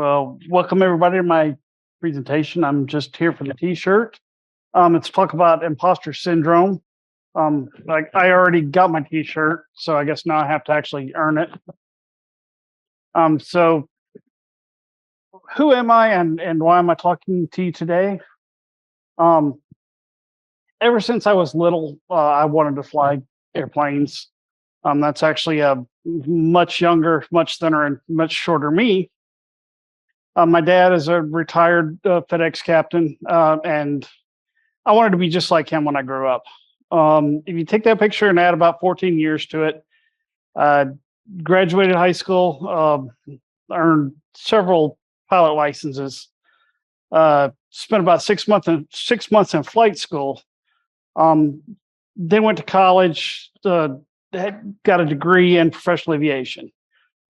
Welcome everybody to my presentation. I'm just here for the T-shirt. Let's talk about imposter syndrome. I already got my T-shirt, so I guess now I have to actually earn it. So who am I and why am I talking to you today? Ever since I was little, I wanted to fly airplanes. That's actually a much younger, much thinner, and much shorter me. My dad is a retired FedEx captain, and I wanted to be just like him when I grew up. If you take that picture and add about 14 years to it, graduated high school, earned several pilot licenses, spent about 6 months in flight school, then went to college, got a degree in professional aviation.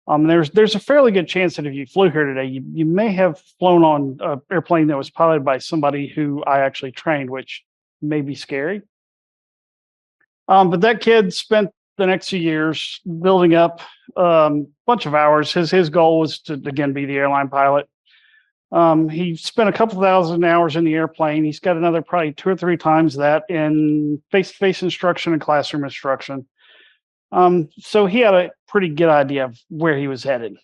There's a fairly good chance that if you flew here today, you may have flown on an airplane that was piloted by somebody who I actually trained, which may be scary. But that kid spent the next few years building up a bunch of hours. His goal was to, again, be the airline pilot. He spent a couple thousand hours in the airplane. He's got another probably 2 or 3 times that in face-to-face instruction and classroom instruction. So he had a pretty good idea of where he was headed.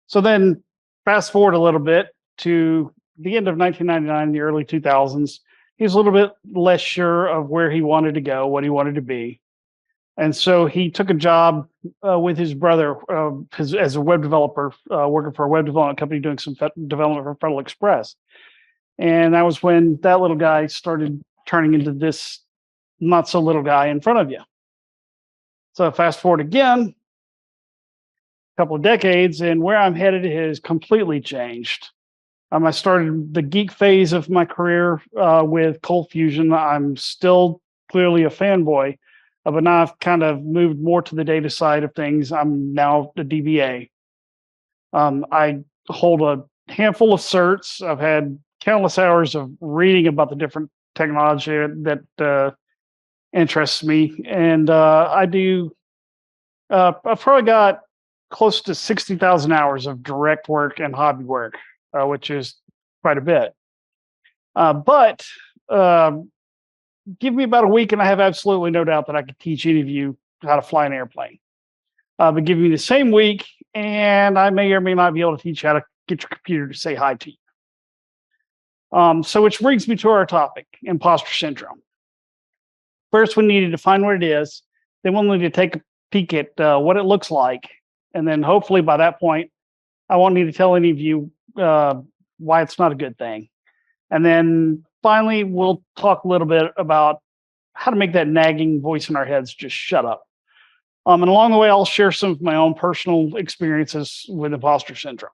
So then fast forward a little bit to the end of 1999, the early 2000s. He was a little bit less sure of where he wanted to go, what he wanted to be. And so he took a job with his brother as a web developer, working for a web development company, doing some development for Federal Express. And that was when that little guy started turning into this not so little guy in front of you. So fast forward again, a couple of decades, and where I'm headed has completely changed. I started the geek phase of my career with Cold Fusion. I'm still clearly a fanboy, but now I've kind of moved more to the data side of things. I'm now the DBA. I hold a handful of certs. I've had countless hours of reading about the different technology that interests me, and I've probably got close to 60,000 hours of direct work and hobby work, which is quite a bit. But give me about a week and I have absolutely no doubt that I could teach any of you how to fly an airplane. But give me the same week and I may or may not be able to teach you how to get your computer to say hi to you. So which brings me to our topic, imposter syndrome. First, we need to define what it is. Then we'll need to take a peek at what it looks like. And then hopefully by that point, I won't need to tell any of you why it's not a good thing. And then finally, we'll talk a little bit about how to make that nagging voice in our heads just shut up. And along the way, I'll share some of my own personal experiences with imposter syndrome.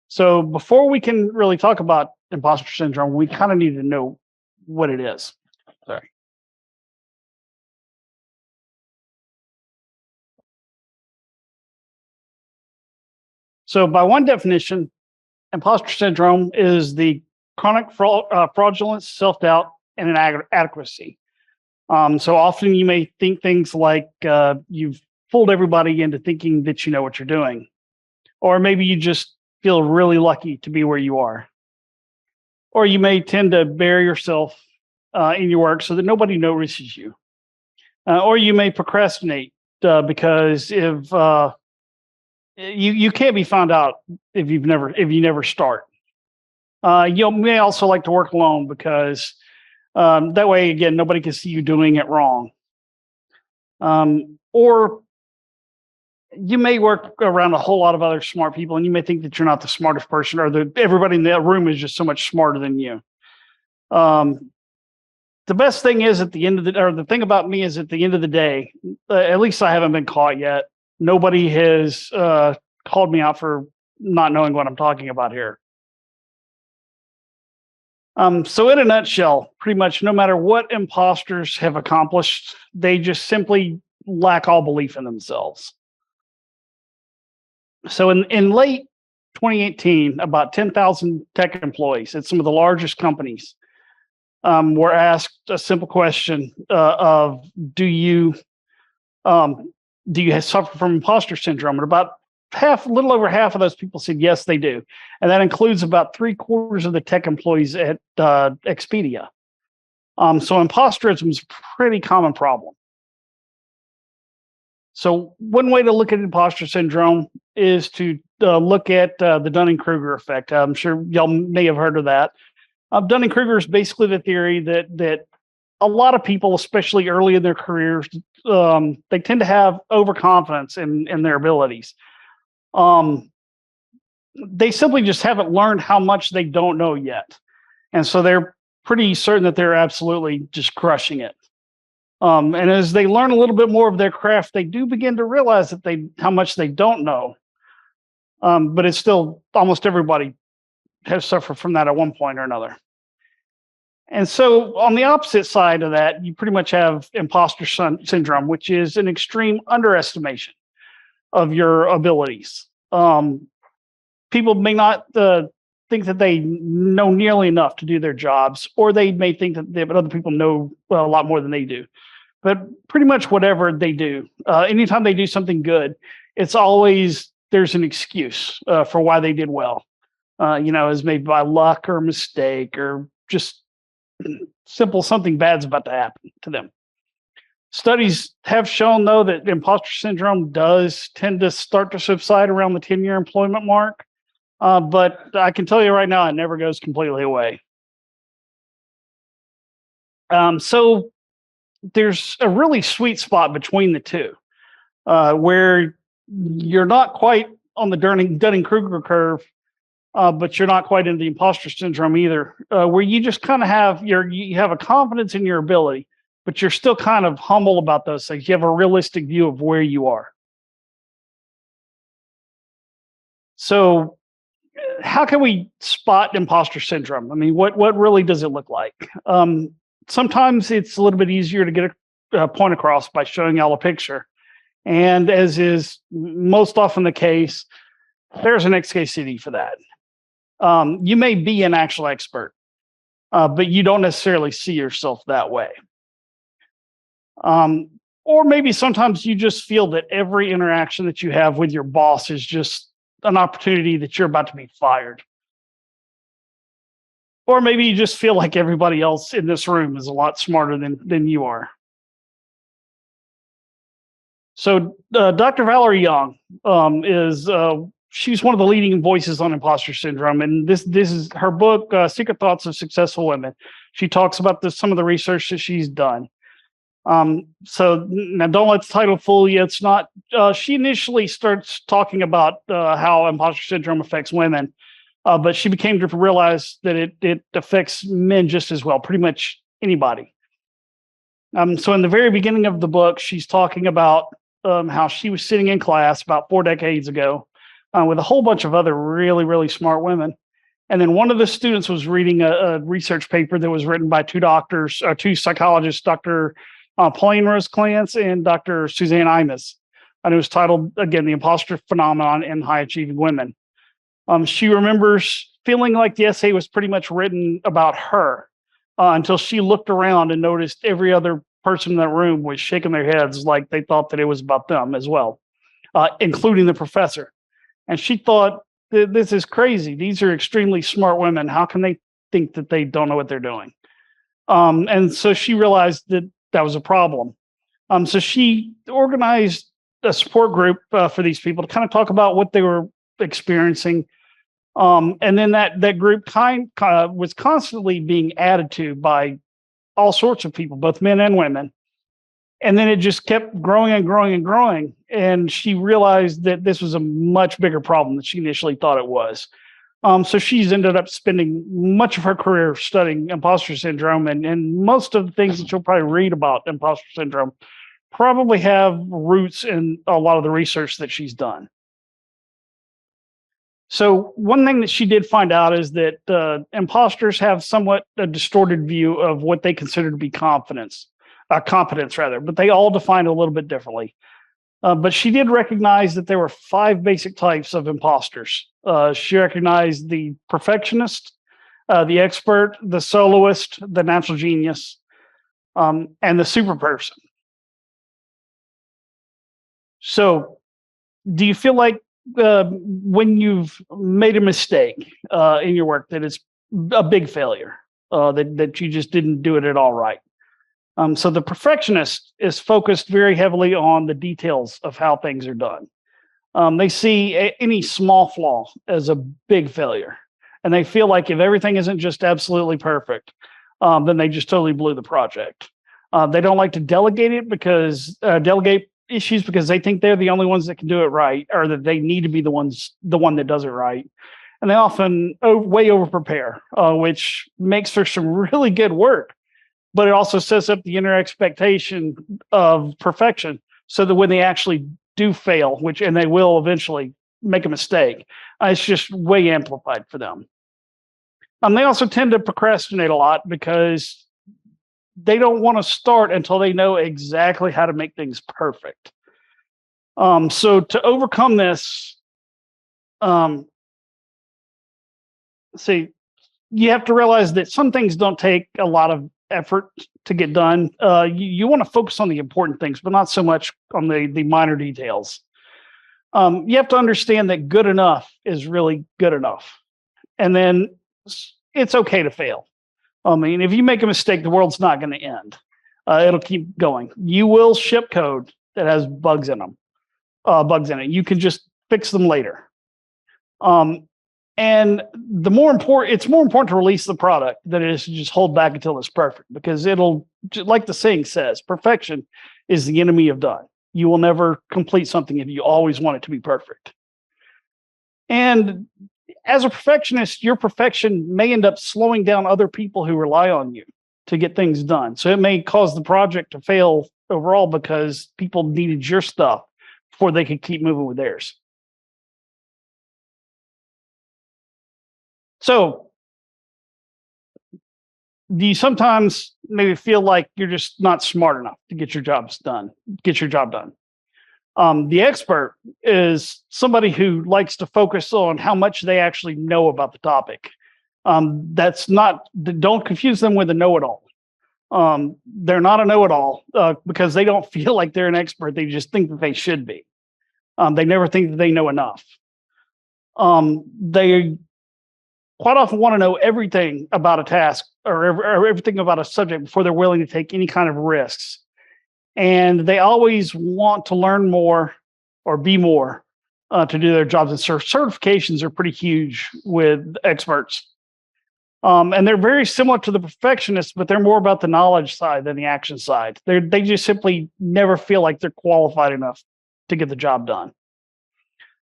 So before we can really talk about imposter syndrome, we kind of need to know what it is. Sorry. So by one definition, imposter syndrome is the chronic fraudulence, self-doubt, and inadequacy. So often you may think things like you've fooled everybody into thinking that you know what you're doing. Or maybe you just feel really lucky to be where you are. Or you may tend to bury yourself in your work so that nobody notices you. Or you may procrastinate because if you can't be found out if you never start. You may also like to work alone because that way, again, nobody can see you doing it wrong. Or you may work around a whole lot of other smart people, and you may think that you're not the smartest person, or that everybody in that room is just so much smarter than you. The best thing is the thing about me is at the end of the day, at least I haven't been caught yet. Nobody has called me out for not knowing what I'm talking about here. So in a nutshell, pretty much no matter what imposters have accomplished, they just simply lack all belief in themselves. So in late 2018, about 10,000 tech employees at some of the largest companies were asked a simple question of, do you suffer from imposter syndrome? And about a little over half of those people said yes, they do, and that includes about 3/4 of the tech employees at Expedia. So imposterism is a pretty common problem. So one way to look at imposter syndrome is to look at the Dunning-Kruger effect. I'm sure y'all may have heard of that. Dunning-Kruger is basically the theory that a lot of people, especially early in their careers, they tend to have overconfidence in their abilities. They simply just haven't learned how much they don't know yet, and so they're pretty certain that they're absolutely just crushing it. And as they learn a little bit more of their craft, they do begin to realize that how much they don't know. But it's still almost everybody has suffered from that at one point or another. And so on the opposite side of that, you pretty much have imposter syndrome, which is an extreme underestimation of your abilities. People may not think that they know nearly enough to do their jobs, or they may think that other people know a lot more than they do. But pretty much whatever they do, anytime they do something good, it's always there's an excuse for why they did well. As maybe by luck or mistake or just simple something bad's about to happen to them. Studies have shown, though, that imposter syndrome does tend to start to subside around the 10-year employment mark. But I can tell you right now, it never goes completely away. So there's a really sweet spot between the two, where you're not quite on the Dunning-Kruger curve, but you're not quite into the imposter syndrome either, where you just kind of you have a confidence in your ability, but you're still kind of humble about those things. You have a realistic view of where you are. So how can we spot imposter syndrome? I mean, what really does it look like? Sometimes it's a little bit easier to get a point across by showing y'all a picture. And as is most often the case, there's an XKCD for that. You may be an actual expert, but you don't necessarily see yourself that way. Or maybe sometimes you just feel that every interaction that you have with your boss is just an opportunity that you're about to be fired. Or maybe you just feel like everybody else in this room is a lot smarter than you are. So Dr. Valerie Young she's one of the leading voices on imposter syndrome, and this is her book, Secret Thoughts of Successful Women. She talks about some of the research that she's done. So now don't let the title fool you. It's not. She initially starts talking about how imposter syndrome affects women, but she became to realize that it affects men just as well, pretty much anybody. So in the very beginning of the book, she's talking about how she was sitting in class about 4 decades ago with a whole bunch of other really, really smart women. And then one of the students was reading a research paper that was written by two psychologists, Dr. Pauline Rose Clance and Dr. Suzanne Imes. And it was titled, again, The Imposter Phenomenon in High Achieving Women. She remembers feeling like the essay was pretty much written about her until she looked around and noticed every other person in that room was shaking their heads like they thought that it was about them as well, including the professor. And she thought, this is crazy. These are extremely smart women. How can they think that they don't know what they're doing? And so she realized that was a problem. So she organized a support group for these people to kind of talk about what they were experiencing. And then that group was constantly being added to by all sorts of people, both men and women. And then it just kept growing and growing and growing. And she realized that this was a much bigger problem than she initially thought it was. So she's ended up spending much of her career studying imposter syndrome, and most of the things that you'll probably read about imposter syndrome probably have roots in a lot of the research that she's done. So one thing that she did find out is that imposters have somewhat a distorted view of what they consider to be competence rather, but they all define it a little bit differently. But she did recognize that there were 5 basic types of imposters. She recognized the perfectionist, the expert, the soloist, the natural genius, and the super person. So do you feel like when you've made a mistake in your work that is a big failure, that you just didn't do it at all right. So the perfectionist is focused very heavily on the details of how things are done. They see any small flaw as a big failure, and they feel like if everything isn't just absolutely perfect, then they just totally blew the project. They don't like to delegate it because delegate issues because they think they're the only ones that can do it right, or that they need to be the one that does it right. And they often way over prepare, which makes for some really good work, but it also sets up the inner expectation of perfection, so that when they actually do fail, and they will eventually make a mistake, it's just way amplified for them. They also tend to procrastinate a lot because they don't want to start until they know exactly how to make things perfect. So to overcome this, see, you have to realize that some things don't take a lot of effort to get done. You want to focus on the important things, but not so much on the minor details. You have to understand that good enough is really good enough. And then it's okay to fail. I mean, if you make a mistake, the world's not going to end. It'll keep going. You will ship code that has bugs in it. You can just fix them later. And it's more important to release the product than it is to just hold back until it's perfect, because like the saying says, perfection is the enemy of done. You will never complete something if you always want it to be perfect. And as a perfectionist, your perfection may end up slowing down other people who rely on you to get things done. So it may cause the project to fail overall because people needed your stuff before they could keep moving with theirs. So do you sometimes maybe feel like you're just not smart enough to get your job done? The expert is somebody who likes to focus on how much they actually know about the topic. Don't confuse them with a know-it-all. They're not a know-it-all because they don't feel like they're an expert. They just think that they should be. They never think that they know enough. They quite often want to know everything about a task or everything about a subject before they're willing to take any kind of risks. And they always want to learn more or be more to do their jobs. And certifications are pretty huge with experts. And they're very similar to the perfectionists, but they're more about the knowledge side than the action side. They just simply never feel like they're qualified enough to get the job done.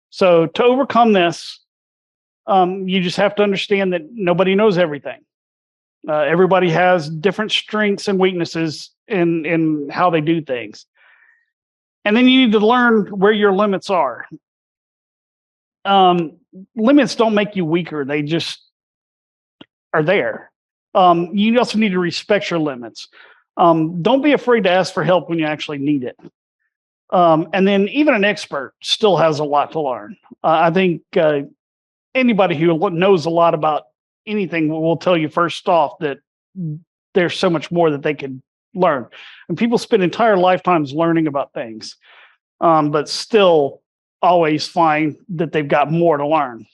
So to overcome this, you just have to understand that nobody knows everything. Everybody has different strengths and weaknesses in how they do things. And then you need to learn where your limits are. Limits don't make you weaker. They just are there. You also need to respect your limits. Don't be afraid to ask for help when you actually need it. And then even an expert still has a lot to learn. I think anybody who knows a lot about anything will tell you first off that there's so much more that they could learn. And people spend entire lifetimes learning about things, but still always find that they've got more to learn.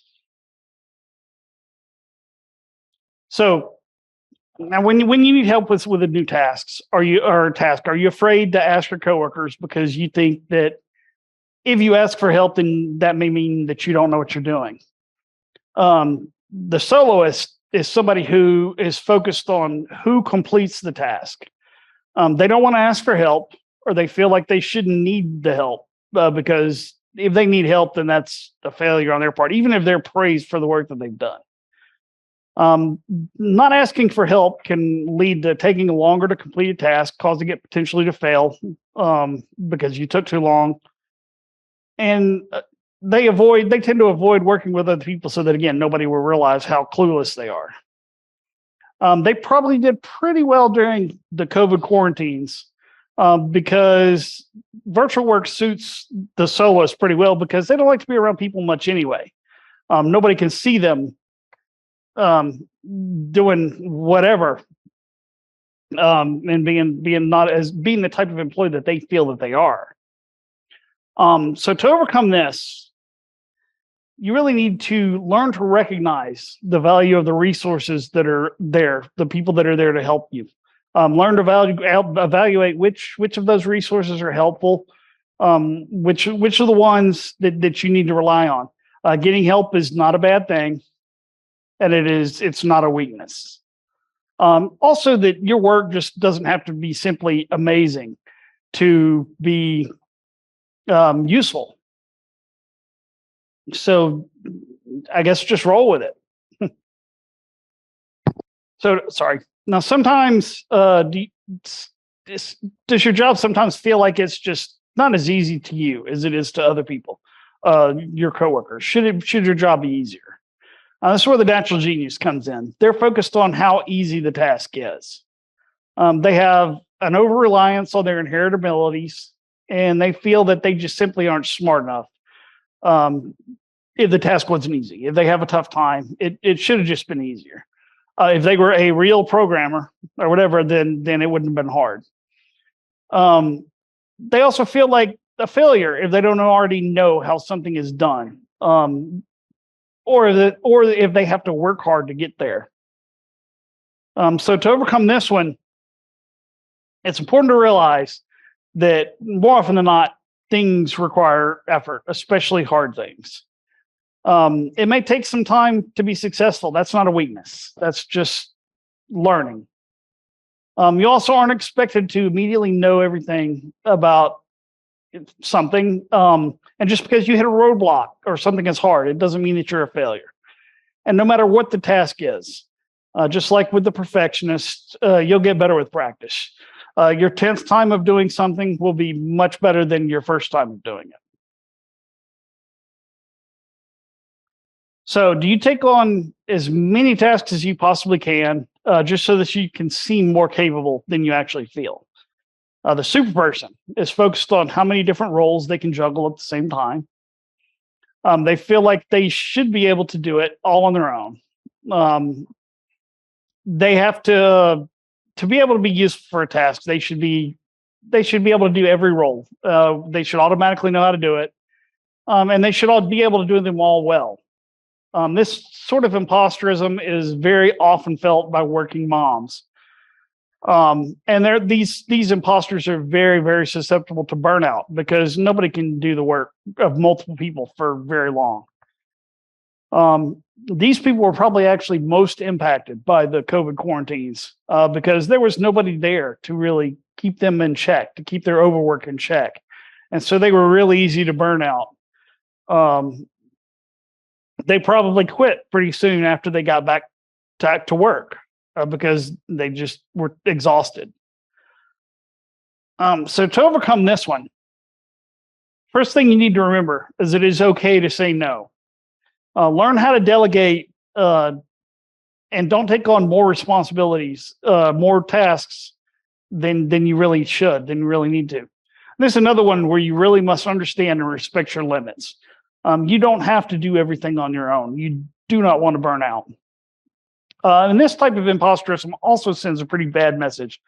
So now when you need help with a new tasks, are you afraid to ask your coworkers because you think that if you ask for help, then that may mean that you don't know what you're doing? The soloist is somebody who is focused on who completes the task. They don't want to ask for help, or they feel like they shouldn't need the help because if they need help, then that's a failure on their part, even if they're praised for the work that they've done. Not asking for help can lead to taking longer to complete a task, causing it potentially to fail because you took too long. And they tend to avoid working with other people so that, again, nobody will realize how clueless they are. They probably did pretty well during the COVID quarantines because virtual work suits the soloists pretty well because they don't like to be around people much anyway. Nobody can see them doing whatever and being the type of employee that they feel that they are. So to overcome this, you really need to learn to recognize the value of the resources that are there, the people that are there to help you. Learn to evaluate which of those resources are helpful, which are the ones that you need to rely on. Getting help is not a bad thing, and it's not a weakness. Also, that your work just doesn't have to be simply amazing to be useful. So I guess just roll with it. So sorry. Now, sometimes does your job sometimes feel like it's just not as easy to you as it is to other people, your coworkers? Should your job be easier? That's where the natural genius comes in. They're focused on how easy the task is. They have an over reliance on their inherent abilities, and they feel that they just simply aren't smart enough. If the task wasn't easy, if they have a tough time, it should have just been easier. If they were a real programmer or whatever, then it wouldn't have been hard. They also feel like a failure if they don't already know how something is done, or if they have to work hard to get there. So to overcome this one, it's important to realize that more often than not, things require effort, especially hard things. It may take some time to be successful. That's not a weakness. That's just learning. You also aren't expected to immediately know everything about something. And just because you hit a roadblock or something is hard, it doesn't mean that you're a failure. And no matter what the task is, just like with the perfectionist, you'll get better with practice. Your 10th time of doing something will be much better than your first time of doing it. So do you take on as many tasks as you possibly can, just so that you can seem more capable than you actually feel? The super person is focused on how many different roles they can juggle at the same time. They feel like they should be able to do it all on their own. They have to be able to be useful for a task. They should be able to do every role. They should automatically know how to do it, and they should all be able to do them all well. This sort of imposterism is very often felt by working moms. And these imposters are very, very susceptible to burnout because nobody can do the work of multiple people for very long. These people were probably actually most impacted by the COVID quarantines because there was nobody there to really keep them in check, to keep their overwork in check. And so they were really easy to burn out. They probably quit pretty soon after they got back to work because they just were exhausted. So to overcome this one, first thing you need to remember is it is okay to say no. Learn how to delegate and don't take on more responsibilities, more tasks than you really should, than you really need to. There's another one where you really must understand and respect your limits. You don't have to do everything on your own. You do not want to burn out. And this type of imposterism also sends a pretty bad message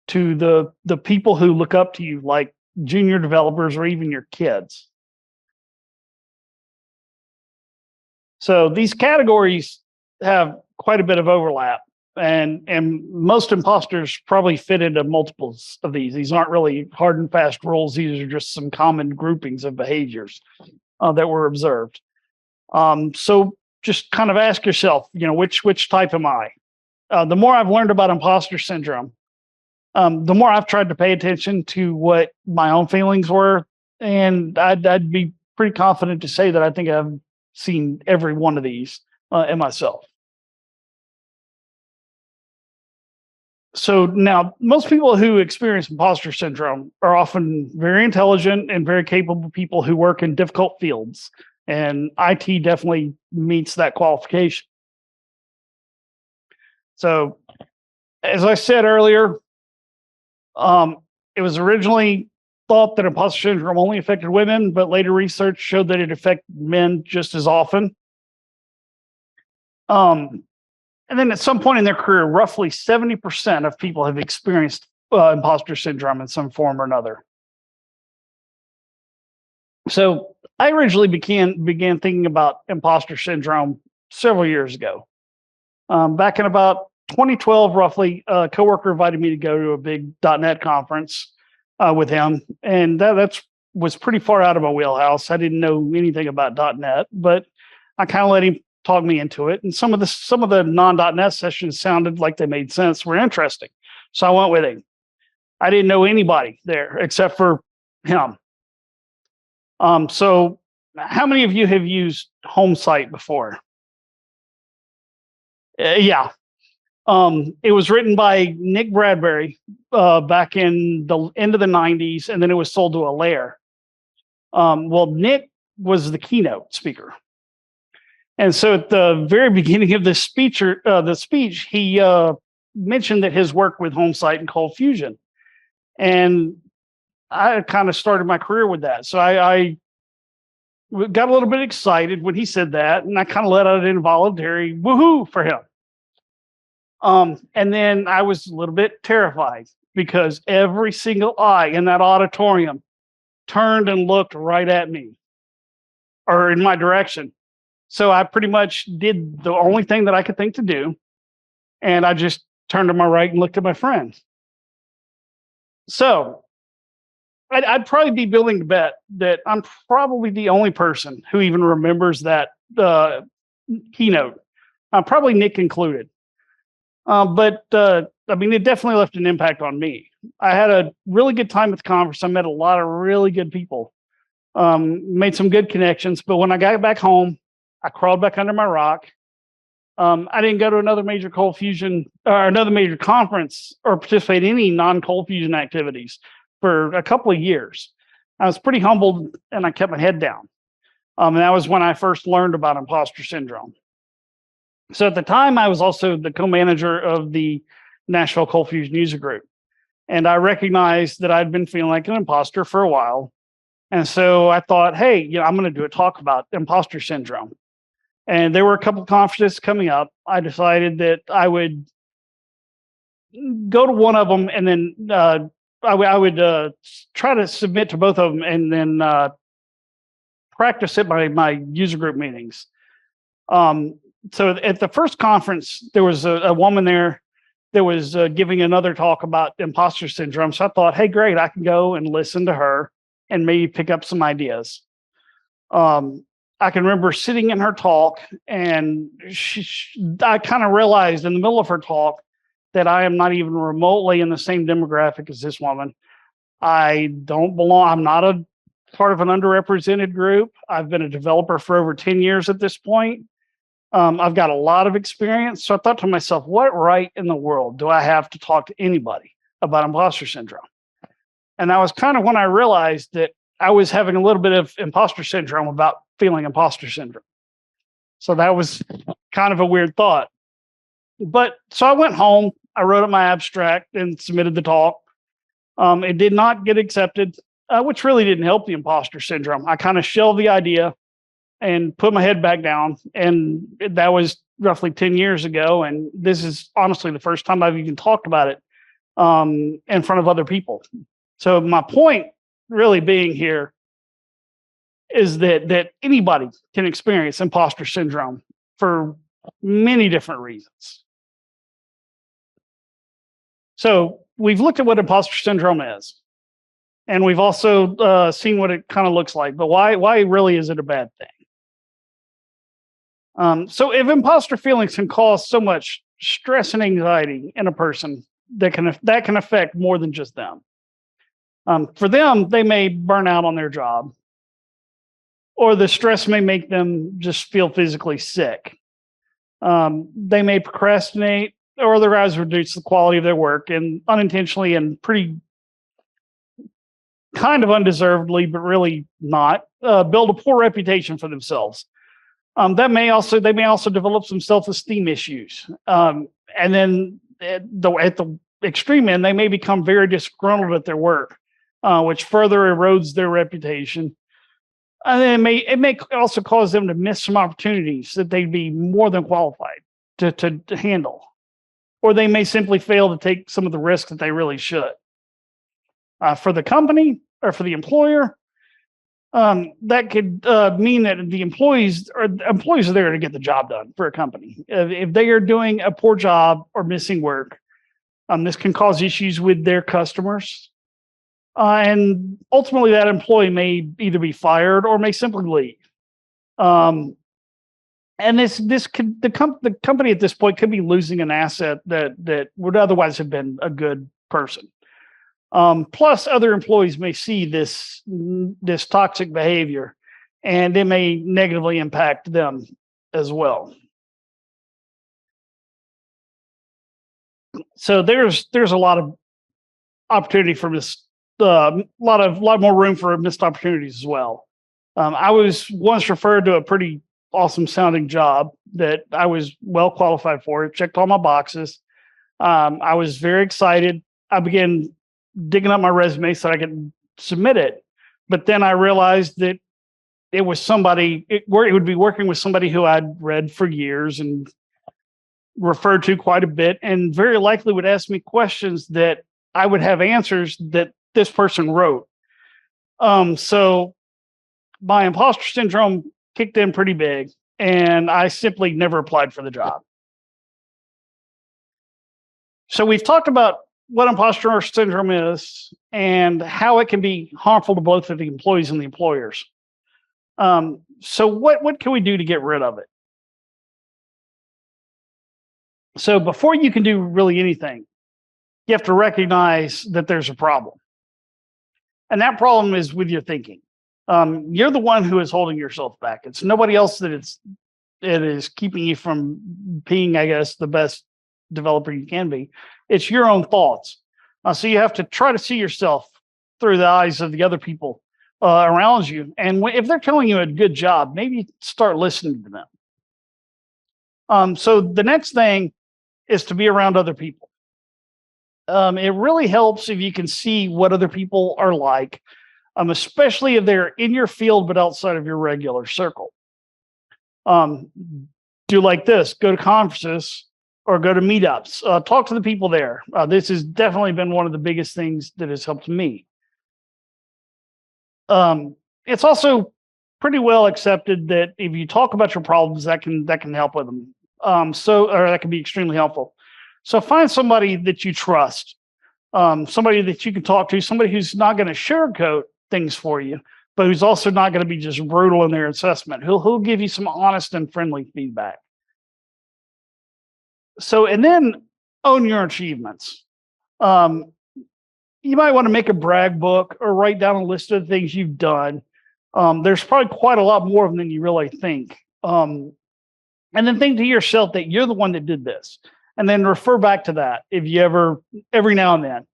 to the people who look up to you, like junior developers or even your kids. So these categories have quite a bit of overlap, and most imposters probably fit into multiples of these. These aren't really hard and fast rules. These are just some common groupings of behaviors that were observed. So just kind of ask yourself, which type am I? The more I've learned about imposter syndrome, the more I've tried to pay attention to what my own feelings were, and I'd be pretty confident to say that I think I've seen every one of these in myself. So now, most people who experience imposter syndrome are often very intelligent and very capable people who work in difficult fields, and IT definitely meets that qualification. So, as I said earlier, it was originally thought that imposter syndrome only affected women, but later research showed that it affected men just as often. And then at some point in their career, roughly 70% of people have experienced imposter syndrome in some form or another. So I originally began thinking about imposter syndrome several years ago. Back in about 2012, roughly, a coworker invited me to go to a big .NET conference with him, and that's was pretty far out of my wheelhouse. I didn't know anything about .NET, but I kind of let him talk me into it. And some of the non.NET sessions sounded like they made sense, were interesting, so I went with him. I didn't know anybody there except for him. So, how many of you have used HomeSite before? Yeah. It was written by Nick Bradbury back in the end of the 90s, and then it was sold to Alaire. Well, Nick was the keynote speaker. And so at the very beginning of the speech, he mentioned that his work with HomeSite and Cold Fusion. And I kind of started my career with that. So I got a little bit excited when he said that, and I kind of let out an involuntary woohoo for him. And then I was a little bit terrified because every single eye in that auditorium turned and looked right at me or in my direction. So I pretty much did the only thing that I could think to do. And I just turned to my right and looked at my friend. So I'd probably be willing to bet that I'm probably the only person who even remembers that keynote, probably Nick included. But I mean, it definitely left an impact on me. I had a really good time at the conference. I met a lot of really good people, made some good connections. But when I got back home, I crawled back under my rock. I didn't go to another major cold fusion or another major conference or participate in any non-cold fusion activities for a couple of years. I was pretty humbled and I kept my head down. And that was when I first learned about imposter syndrome. So at the time, I was also the co-manager of the Nashville Cold Fusion User Group. And I recognized that I'd been feeling like an imposter for a while. And so I thought, hey, I'm going to do a talk about imposter syndrome. And there were a couple of conferences coming up. I decided that I would go to one of them, and then I would try to submit to both of them, and then practice at my user group meetings. So at the first conference, there was a woman there that was giving another talk about imposter syndrome. So I thought, hey, great, I can go and listen to her and maybe pick up some ideas. I can remember sitting in her talk, and I kind of realized in the middle of her talk that I am not even remotely in the same demographic as this woman. I don't belong. I'm not a part of an underrepresented group. I've been a developer for over 10 years at this point. I've got a lot of experience. So I thought to myself, what right in the world do I have to talk to anybody about imposter syndrome? And that was kind of when I realized that I was having a little bit of imposter syndrome about feeling imposter syndrome. So that was kind of a weird thought. But so I went home, I wrote up my abstract and submitted the talk. It did not get accepted, which really didn't help the imposter syndrome. I kind of shelved the idea and put my head back down. And that was roughly 10 years ago. And this is honestly the first time I've even talked about it in front of other people. So my point really being here is that anybody can experience imposter syndrome for many different reasons. So we've looked at what imposter syndrome is, and we've also seen what it kind of looks like. But why really is it a bad thing? So if imposter feelings can cause so much stress and anxiety in a person, that can affect more than just them. For them, they may burn out on their job, or the stress may make them just feel physically sick. They may procrastinate, or otherwise reduce the quality of their work, and unintentionally and pretty kind of undeservedly, but really not, build a poor reputation for themselves. They may also develop some self-esteem issues. And then at the extreme end, they may become very disgruntled at their work, which further erodes their reputation. And then it may also cause them to miss some opportunities that they'd be more than qualified to handle. Or they may simply fail to take some of the risks that they really should. For the company or for the employer, That could mean that the employees are there to get the job done for a company. If they are doing a poor job or missing work, this can cause issues with their customers, and ultimately that employee may either be fired or may simply leave. Um, and this could the company at this point could be losing an asset that would otherwise have been a good person. Plus, other employees may see this toxic behavior, and it may negatively impact them as well. So there's a lot of opportunity for lot more room for missed opportunities as well. I was once referred to a pretty awesome sounding job that I was well qualified for. It checked all my boxes. I was very excited. I began digging up my resume so I could submit it. But then I realized that it was it would be working with somebody who I'd read for years and referred to quite a bit, and very likely would ask me questions that I would have answers that this person wrote. So my imposter syndrome kicked in pretty big, and I simply never applied for the job. So we've talked about what imposter syndrome is and how it can be harmful to both of the employees and the employers. So what can we do to get rid of it? So before you can do really anything, you have to recognize that there's a problem. And that problem is with your thinking. You're the one who is holding yourself back. It's nobody else that it is keeping you from being, I guess, the best developer you can be. It's your own thoughts. So you have to try to see yourself through the eyes of the other people around you. And if they're telling you a good job, maybe start listening to them. So the next thing is to be around other people. It really helps if you can see what other people are like, especially if they're in your field but outside of your regular circle. Do like this: go to conferences or go to meetups. Talk to the people there. This has definitely been one of the biggest things that has helped me. It's also pretty well accepted that if you talk about your problems, that can help with them. Or that can be extremely helpful. So find somebody that you trust, somebody that you can talk to, somebody who's not going to sugarcoat things for you, but who's also not going to be just brutal in their assessment. Who'll give you some honest and friendly feedback. So, and then own your achievements. You might want to make a brag book or write down a list of the things you've done. There's probably quite a lot more of them than you really think. And then think to yourself that you're the one that did this. And then refer back to that if you every now and then.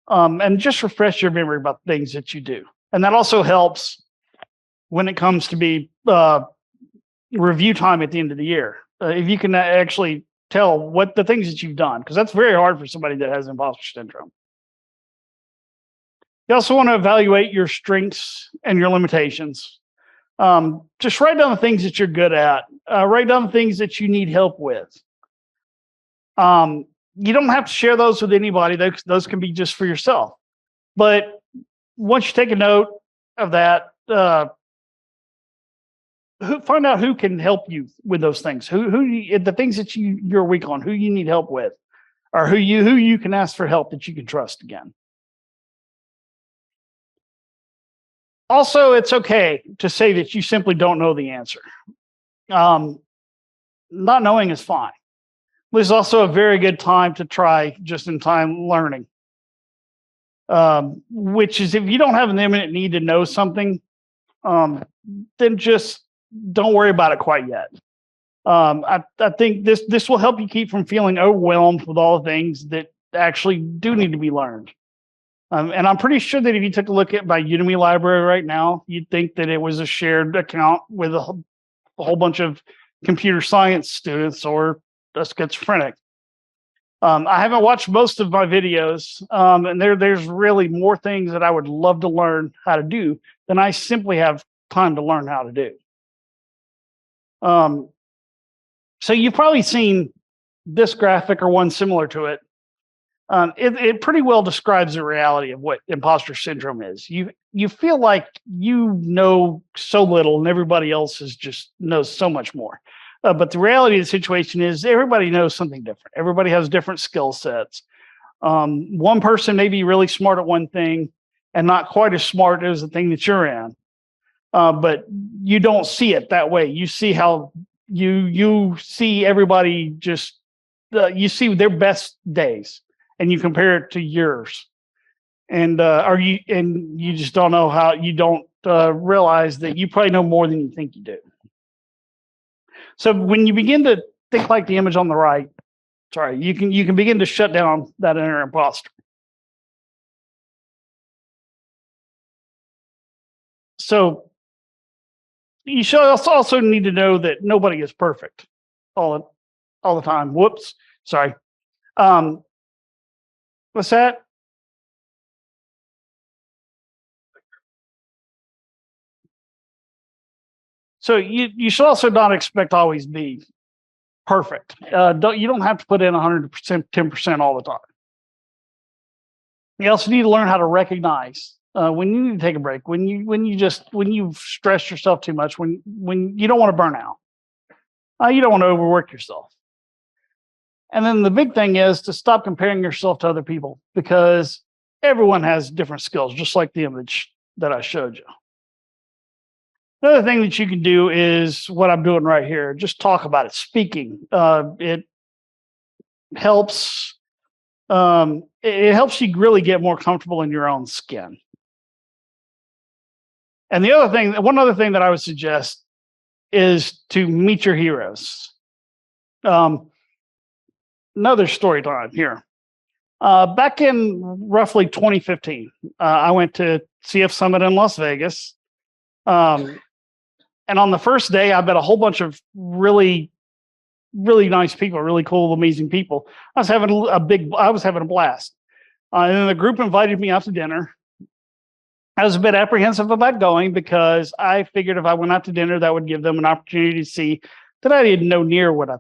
And just refresh your memory about things that you do. And that also helps when it comes to be review time at the end of the year. If you can actually tell what the things that you've done, because that's very hard for somebody that has imposter syndrome. You also want to evaluate your strengths and your limitations. Just write down the things that you're good at. Write down the things that you need help with. You don't have to share those with anybody. Those can be just for yourself. But once you take a note of that, find out who can help you with those things. The things that you're weak on, who you need help with, or who you can ask for help that you can trust again. Also, it's okay to say that you simply don't know the answer. Not knowing is fine. There's also a very good time to try just-in-time learning, which is if you don't have an imminent need to know something, then just don't worry about it quite yet. I think this will help you keep from feeling overwhelmed with all the things that actually do need to be learned. And I'm pretty sure that if you took a look at my Udemy library right now, you'd think that it was a shared account with a whole bunch of computer science students or a schizophrenic. I haven't watched most of my videos, and there's really more things that I would love to learn how to do than I simply have time to learn how to do. So you've probably seen this graphic or one similar to it. It pretty well describes the reality of what imposter syndrome is. You feel like you know so little, and everybody else is just knows so much more. But the reality of the situation is everybody knows something different. Everybody has different skill sets. One person may be really smart at one thing and not quite as smart as the thing that you're in. But you don't see it that way. You see how you see everybody just you see their best days, and you compare it to yours, and you just don't know how you don't realize that you probably know more than you think you do. So when you begin to think like the image on the right, sorry, you can begin to shut down that inner imposter. So you should also need to know that nobody is perfect all all the time. Whoops, sorry. Um, what's that? So you should also not expect to always be perfect. You don't have to put in 100%, 10% all the time. You also need to learn how to recognize when you need to take a break, when you've stressed yourself too much, when you don't want to burn out, you don't want to overwork yourself. And then the big thing is to stop comparing yourself to other people because everyone has different skills, just like the image that I showed you. Another thing that you can do is what I'm doing right here. Just talk about it. Speaking. It helps. It helps you really get more comfortable in your own skin. And one other thing that I would suggest is to meet your heroes. Um, Another story time here. Back in roughly 2015, I went to CF Summit in Las Vegas. And on the first day, I met a whole bunch of really, really nice people, really cool, amazing people. I was having a blast. And then the group invited me out to dinner. I was a bit apprehensive about going because I figured if I went out to dinner, that would give them an opportunity to see that I didn't know near what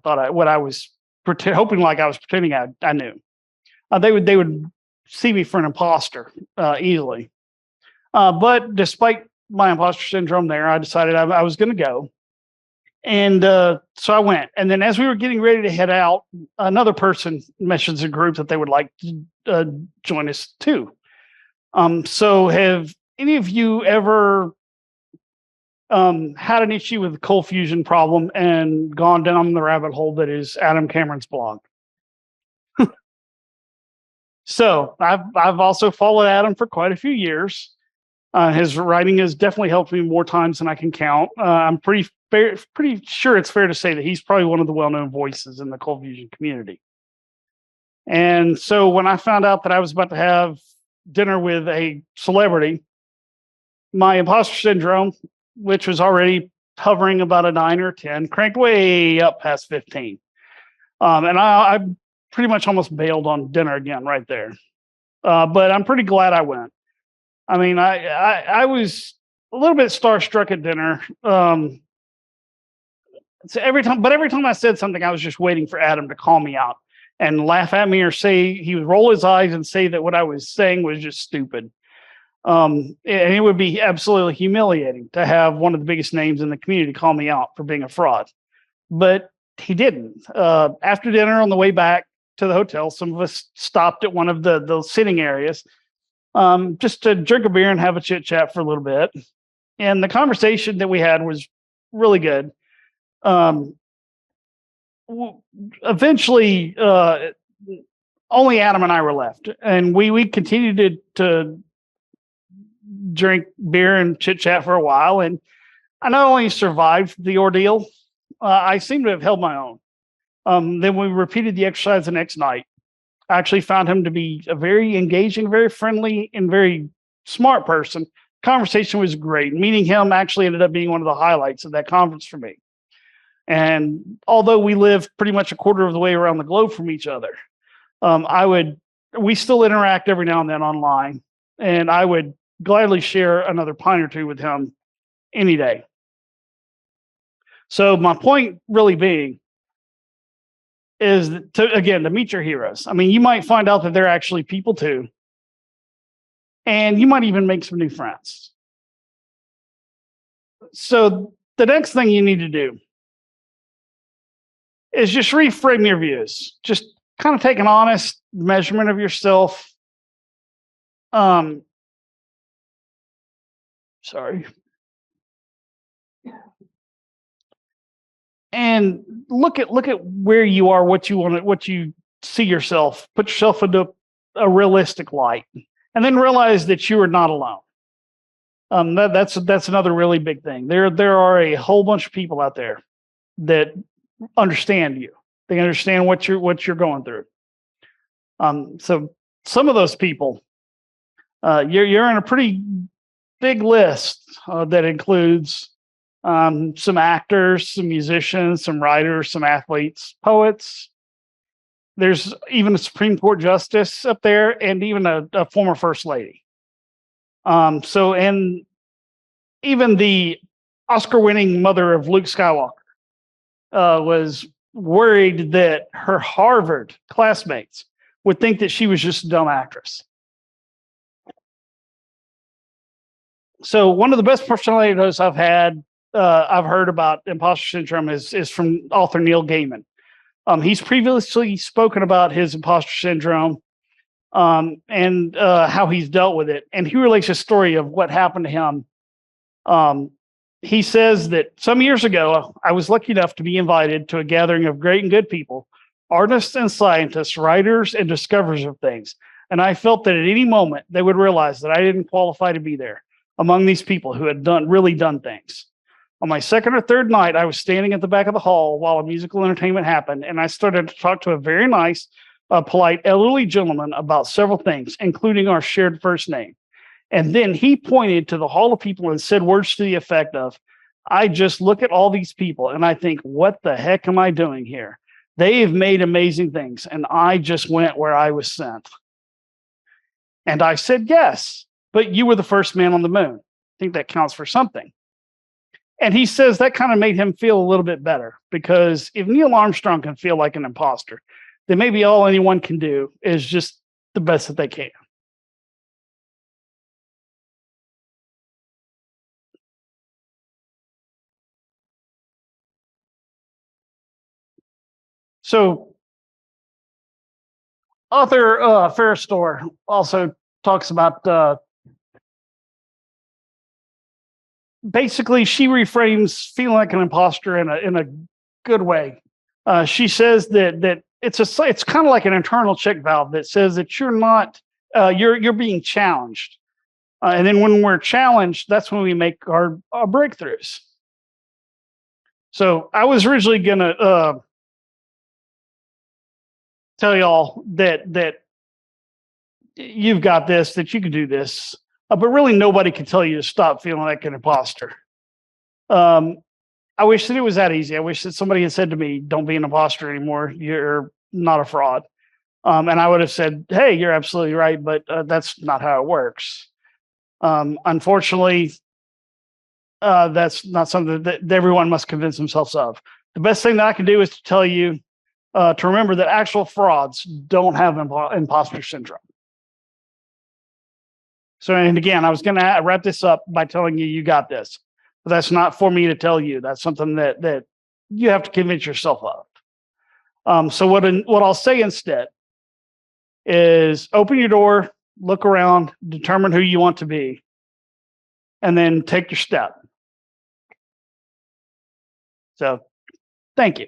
I was hoping like I was pretending I knew. They would see me for an imposter easily. But despite my imposter syndrome there, I decided I was going to go. And so I went. And then as we were getting ready to head out, another person mentions a group that they would like to join us too. So have any of you ever had an issue with the cold fusion problem and gone down the rabbit hole that is Adam Cameron's blog? So I've also followed Adam for quite a few years. His writing has definitely helped me more times than I can count. I'm pretty sure it's fair to say that he's probably one of the well-known voices in the cold fusion community. And so when I found out that I was about to have dinner with a celebrity, my imposter syndrome, which was already hovering about a 9 or 10, cranked way up past 15. And I pretty much almost bailed on dinner again right there. But I'm pretty glad I went. I mean, I was a little bit starstruck at dinner. So every time I said something, I was just waiting for Adam to call me out and laugh at me or say he would roll his eyes and say that what I was saying was just stupid. And it would be absolutely humiliating to have one of the biggest names in the community call me out for being a fraud. But he didn't. After dinner on the way back to the hotel, some of us stopped at one of the sitting areas just to drink a beer and have a chit chat for a little bit. And the conversation that we had was really good. Eventually, only Adam and I were left, and we continued to drink beer and chit chat for a while. And I not only survived the ordeal, I seem to have held my own. Then we repeated the exercise the next night. I actually found him to be a very engaging, very friendly, and very smart person. Conversation was great. Meeting him actually ended up being one of the highlights of that conference for me. And although we live pretty much a quarter of the way around the globe from each other, we still interact every now and then online, and I would gladly share another pint or two with him any day. So my point really being, is to meet your heroes. I mean, you might find out that they're actually people too, and you might even make some new friends. So the next thing you need to do is just reframe your views. Just kind of take an honest measurement of yourself. Um, sorry. And look at where you are, what you want, what you see yourself. Put yourself into a realistic light, and then realize that you are not alone. That's another really big thing. There are a whole bunch of people out there that understand you. They understand what you're going through. So some of those people, you're in a pretty big list that includes some actors, some musicians, some writers, some athletes, poets. There's even a Supreme Court justice up there, and even a former first lady. And even the Oscar-winning mother of Luke Skywalker was worried that her Harvard classmates would think that she was just a dumb actress. So one of the best personality notes I've heard about imposter syndrome is from author Neil Gaiman. He's previously spoken about his imposter syndrome and how he's dealt with it. And he relates a story of what happened to him. He says that some years ago, I was lucky enough to be invited to a gathering of great and good people, artists and scientists, writers and discoverers of things. And I felt that at any moment they would realize that I didn't qualify to be there among these people who had really done things. On my second or third night, I was standing at the back of the hall while a musical entertainment happened, and I started to talk to a very nice, polite, elderly gentleman about several things, including our shared first name. And then he pointed to the hall of people and said words to the effect of, I just look at all these people and I think, what the heck am I doing here? They have made amazing things, and I just went where I was sent. And I said, yes, but you were the first man on the moon. I think that counts for something. And he says that kind of made him feel a little bit better, because if Neil Armstrong can feel like an imposter, then maybe all anyone can do is just the best that they can. So author Ferris Store also talks about basically she reframes feeling like an imposter in a good way. She says that it's kind of like an internal check valve that says that you're not you're being challenged, and then when we're challenged, that's when we make our breakthroughs. So I was originally gonna tell y'all that you've got this, that you can do this, but really nobody can tell you to stop feeling like an imposter. I wish that it was that easy. I wish that somebody had said to me, don't be an imposter anymore. You're not a fraud. And I would have said, hey, you're absolutely right, but that's not how it works. Unfortunately, that's not something that everyone must convince themselves of. The best thing that I can do is to tell you to remember that actual frauds don't have imposter syndrome. So, and again, I was going to wrap this up by telling you got this. But that's not for me to tell you. That's something that you have to convince yourself of. So what I'll say instead is open your door, look around, determine who you want to be, and then take your step. So thank you.